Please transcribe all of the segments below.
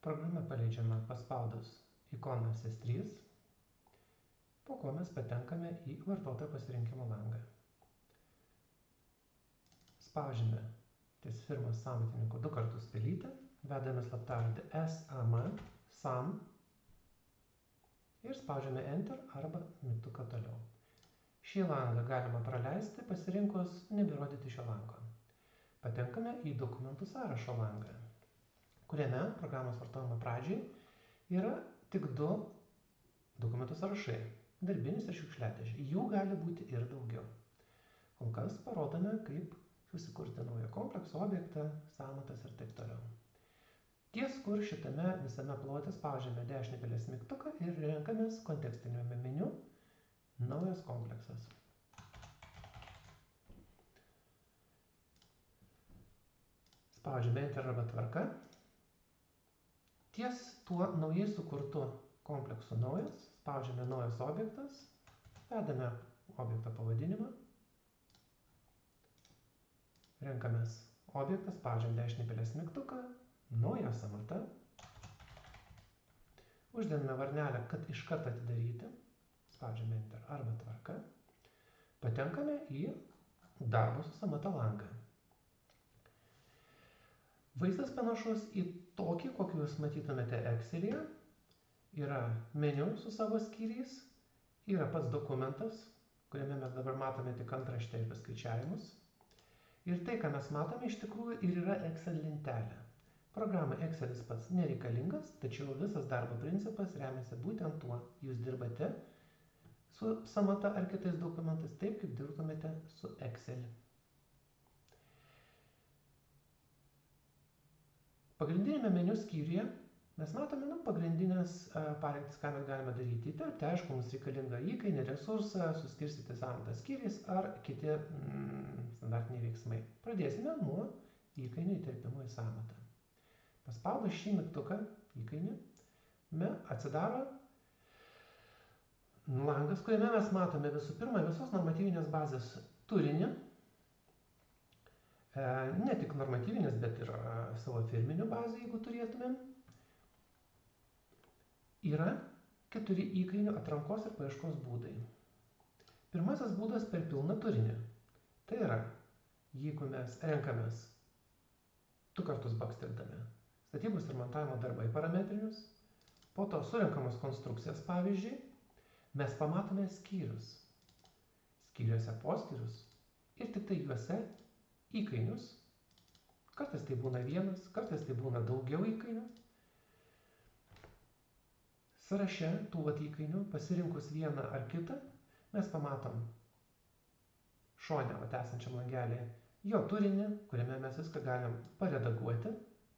Programa paleidžiama paspaudus ikoną S3, po ko mes patenkame į vartotojo pasirinkimo langą. Spaudžiame ties firmos sąmatininku 2 kartus pelytę, vedame slaptažodį SAM ir spaudžiame Enter arba mygtuką toliau. Šį langą galima praleisti, pasirinkus neberodyti šio lango. Patenkame į dokumentų sąrašo langą, kuriame programos vartojimo pradžiai yra tik 2 dokumentų sąrašai – darbinis ir šiukšliadėžė. Jų gali būti ir daugiau. Kol kas parodome, kaip susikurti naują kompleksą, objektą, sąmatas ir taip toliau. Ties kur šitame visame plote spaudžiame dešinį pelės mygtuką ir renkamės kontekstiniame meniu naujas kompleksas. Spaudžiame Enter arba tvarka. Ties tuo naujai sukurtu kompleksu naujas, spaudžiame naujas objektas, vedame objekto pavadinimą, renkamės objektą, spaudžiam dešinį pelės mygtuką, nauja sąmata, uždedame varnelę, kad iš karto atidaryti, spaudžiame Enter arba tvarka, patenkame į darbo su sąmata langą. Vaizdas panašus į tokį, kokį jūs matytumėte Excel'yje. Yra meniu su savo skyriais, yra pats dokumentas, kuriame mes dabar matome tik antraštę ir paskaičiavimus. Ir tai, ką mes matome, iš tikrųjų ir yra Excel lentelė. Programai Excel'is pats nereikalingas, tačiau visas darbo principas remiasi būtent tuo. Jūs dirbate su sąmata ar kitais dokumentais taip, kaip dirbtumėte su Excel'u. Pagrindinėme meniu skyriuje mes matome pagrindinės pareigtis, ką mes galime daryti. Įterpti, aišku, mums reikalinga įkainį, resursą, suskirstyti sąmatą skyriais ar kiti standartiniai veiksmai. Pradėsime nuo įkainio įterpimo į sąmatą. Paspaudus šį mygtuką įkainį, atsidaro langas, kuriame mes matome visų pirma visos normatyvinės bazės turinį. Ne tik normatyvinės, bet ir savo firminių bazų, jeigu turėtumėm. Yra 4 įkainių atrankos ir paieškos būdai. Pirmasis būdas per pilną turinį. Tai yra, jeigu mes renkamės 2 kartus baksteldami statybos ir montavimo darbai parametrinius, po to surenkamos konstrukcijas, pavyzdžiui, mes pamatome skyrius. Skyriuose poskyrius ir tik tai juose įkainius. Kartais tai būna vienas, kartais tai būna daugiau įkainių. Sąraše tų įkainių, pasirinkus vieną ar kitą, mes pamatom šone esančiam langelėje jo turinį, kuriame mes viską galim paredaguoti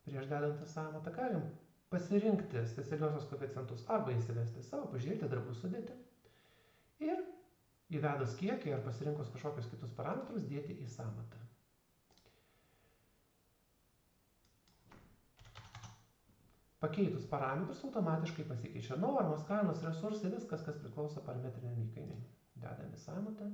prieš dedant į sąmatą. Galim pasirinkti specialiosios koeficientus arba įsivesti savo, pažiūrėti darbų sudėtį ir įvedus kiekį ar pasirinkus kažkokius kitus parametrus dėti į sąmatą. Pakeitus parametrus automatiškai pasikeičia normos, kainos, resursai, viskas, kas priklauso parametriniam įkainiui. Dedam į sąmatą.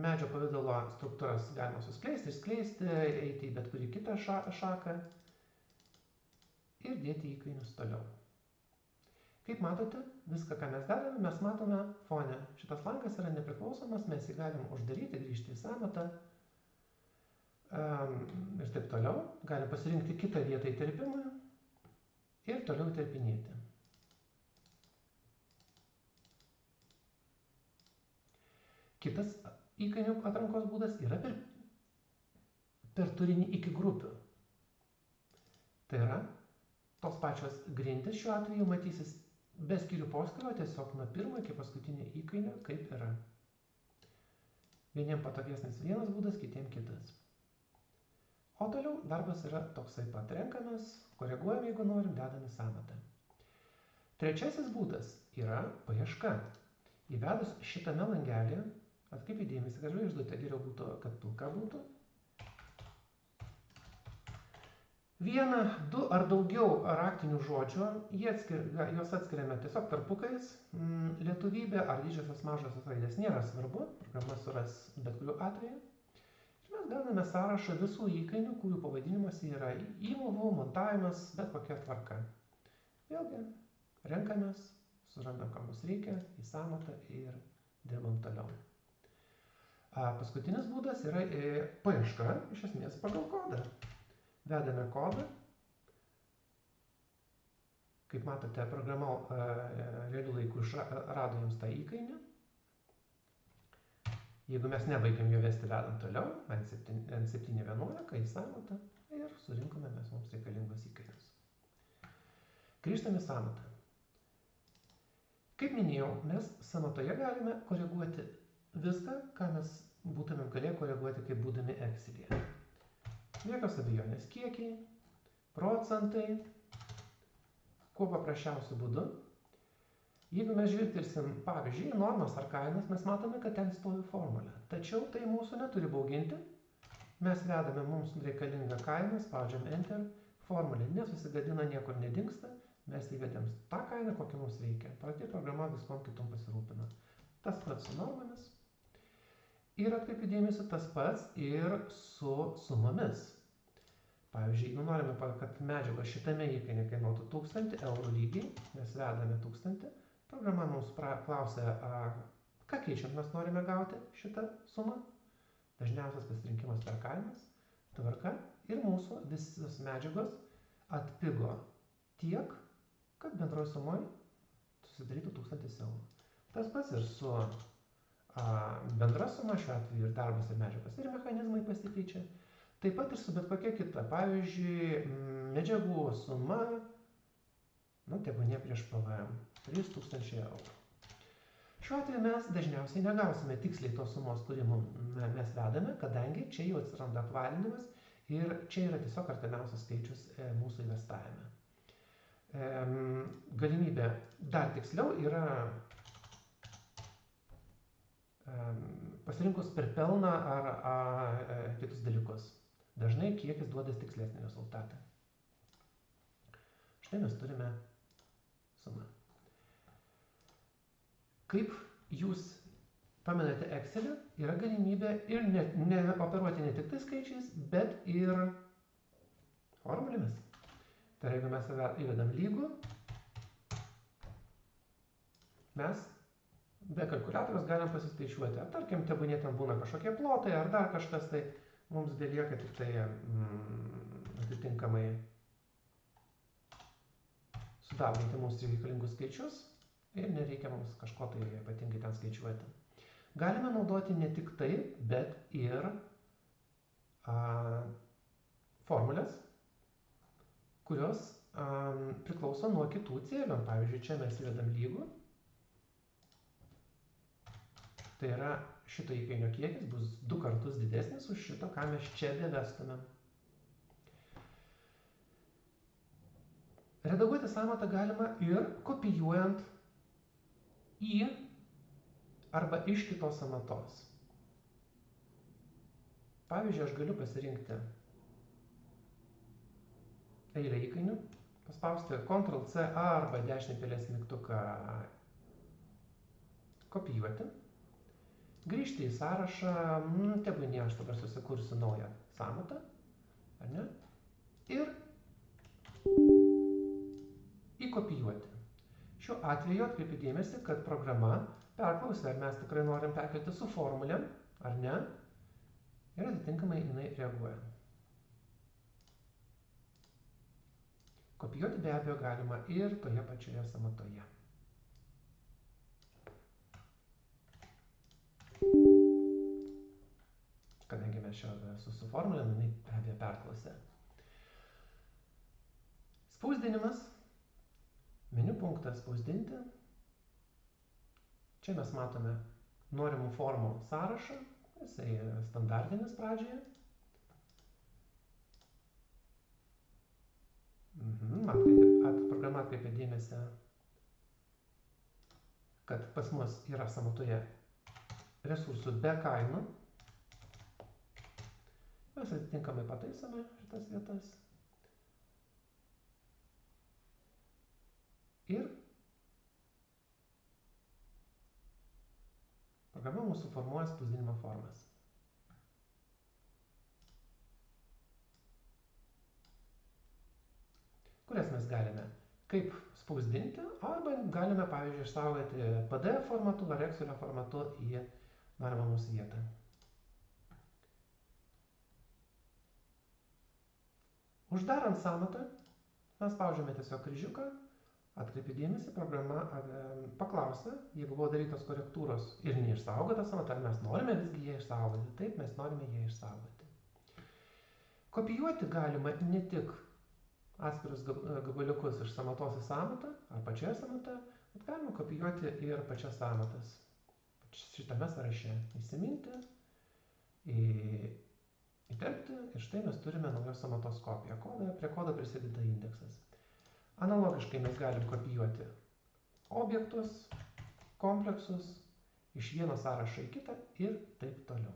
Medžio pavidalo struktūras galima suskleisti, išskleisti, eiti į bet kurį kitą šaką ir dėti įkainius toliau. Kaip matote, viską, ką mes darome, mes matome fone. Šitas langas yra nepriklausomas, mes jį galim uždaryti, grįžti į sąmatą ir taip toliau. Galim pasirinkti kitą vietą įterpimui ir toliau įterpinėti. Kitas įkainių atrankos būdas yra per turinį iki grupių. Tai yra, tos pačios grindys šiuo atveju matysis be skyrių poskyrio, tiesiog nuo pirmo iki paskutinio įkainio, kaip yra. Vieniem patogesnis vienas būdas, kitiem kitas. O toliau darbas yra toksai pat. Renkamės, koreguojam, jeigu norim, dedam į sąmatą. Trečiasis būdas yra paieška. Įvedus šitame langelį, atkreipkite dėmesį, kad žvaigždutė geriau būtų, kad pilka būtų. Vieną, 2 ar daugiau raktinių žodžių, juos atskiriame tiesiog tarpukais. Lietuvybė ar didžiosios mažosios raidės nėra svarbu, programa suras bet kuriuo atveju. Ir mes gauname sąrašą visų įkainių, kurių pavadinimas yra įmovų, montavimas, bet kokia tvarka. Vėlgi, renkamės, surandam, ką mums reikia, į sąmatą ir dirbam toliau. Paskutinis būdas yra paieška, iš esmės, pagal kodą. Vedame kodą. Kaip matote, programa realiu laiku rado jums tą įkainį. Jeigu mes nebaigiam jo vesti, vedam toliau, N711 į sąmatą ir surinkome mes mums reikalingus įkainius. Grįžtame į sąmatą. Kaip minėjau, mes sąmatoje galime koreguoti viską, ką mes būtumėm galėję koreguoti, kaip būdami Excel'yje. Jokios abejonės kiekiai, procentai, kuo paprasčiausiu būdu. Jeigu mes žvilgtelsim, pavyzdžiui, normas ar kainas, mes matome, kad ten stovi formulė. Tačiau tai mūsų neturi bauginti. Mes vedame mums reikalingą kainą, spaudžiam Enter, formulė nesusigadina, niekur nedingsta, mes įvedėm tą kainą, kokią mums reikia. Pati programa viskom kitom pasirūpina. Tas pats su normomis. Ir atkreipiu dėmesį, tas pats ir su sumomis. Pavyzdžiui, jeigu norime, kad medžiagos šitame įkaine kainuotų 1000 eurų lygiai, mes vedame 1000, programa mums klausia, ką keičiant mes norime gauti šitą sumą. Dažniausias pasirinkimas per kainas, tvarka ir mūsų visos medžiagos atpigo tiek, kad bendroje sumoje susidarytų 1000 eurų. Tas pats ir su bendra suma, šiuo atveju ir darbas ir medžiagos ir mechanizmai pasikeičia. Taip pat ir su bet kokia kita. Pavyzdžiui, medžiagų suma, tebūnie prieš PVM, 3000 eurų. Šiuo atveju mes dažniausiai negausime tiksliai tos sumos, kurį mes vedame, kadangi čia jau atsiranda apvalinimas ir čia yra tiesiog artimiausias skaičius mūsų investavime. Galimybė dar tiksliau yra pasirinkus per pelną ar kitus dalykus. Dažnai kiekis duoda tikslesnį rezultatą. Štai mes turime sumą. Kaip jūs pamenate Excel'į, yra galimybė ir ne operuoti ne tik tai skaičiais, bet ir formulėmis. Tai jeigu mes įvedam lygų, mes be kalkuliatoriaus galim pasiskaičiuoti. Tarkim, tebūnie ten būna kažkokie plotai ar dar kažkas, tai mums belieka tik tai atitinkamai sudauginti mums reikalingus skaičius ir nereikia mums kažko tai ypatingai ten skaičiuoti. Galime naudoti ne tik tai, bet ir formulės, kurios priklauso nuo kitų cėlių. Pavyzdžiui, čia mes įvedam lygų. Tai yra, šito įkainio kiekis bus 2 kartus didesnis už šito, ką mes čia bevestumėm. Redaguoti sąmatą galima ir kopijuojant į arba iš kitos sąmatos. Pavyzdžiui, aš galiu pasirinkti eilę įkainių, paspausti Ctrl+C arba dešinį pelės mygtuką kopijuoti. Grįžti į sąrašą, tebūnie aš dabar susikursiu naują sąmatą, ar ne? Ir įkopijuoti. Šiuo atveju atkreipiu dėmesį, kad programa perklausė, ar mes tikrai norim perkelti su formulėm, ar ne, ir atitinkamai jinai reaguoja. Kopijuoti be abejo galima ir toje pačioje sąmatoje. Kadangi mes čia su formulėm, jinai be abejo perklausė. Spausdinimas. Meniu punktas spausdinti. Čia mes matome norimų formų sąrašą. Jisai standartinis pradžioje. Programa atkreipia dėmesį, kad pas mus yra sąmatoje resursų be kainų. Mes atitinkamai pataisome šitas vietas. Ir programa mūsų formuoja spausdinimo formas. kurias mes galime kaip spausdinti, arba galime, pavyzdžiui, išsaugoti PDF formatu ar Excelio formatu į norimą mūsų vietą. Uždarant sąmatą, mes spaudžiame tiesiog kryžiuką, atkreipiu dėmesį, programa paklausia, jeigu buvo darytos korektūros ir neišsaugota sąmata, ar mes norime visgi ją išsaugoti. Taip, mes norime ją išsaugoti. Kopijuoti galima ne tik atskirus gabaliukus iš sąmatos į sąmatą, ar pačioje sąmatoje, bet galima kopijuoti ir pačias sąmatas. Šitame sąraše įsiminti, įterpti ir štai mes turime naujos sąmatos kopiją. Prie kodo prisideda indeksas. Analogiškai mes galim kopijuoti objektus, kompleksus iš vieno sąrašo į kitą ir taip toliau.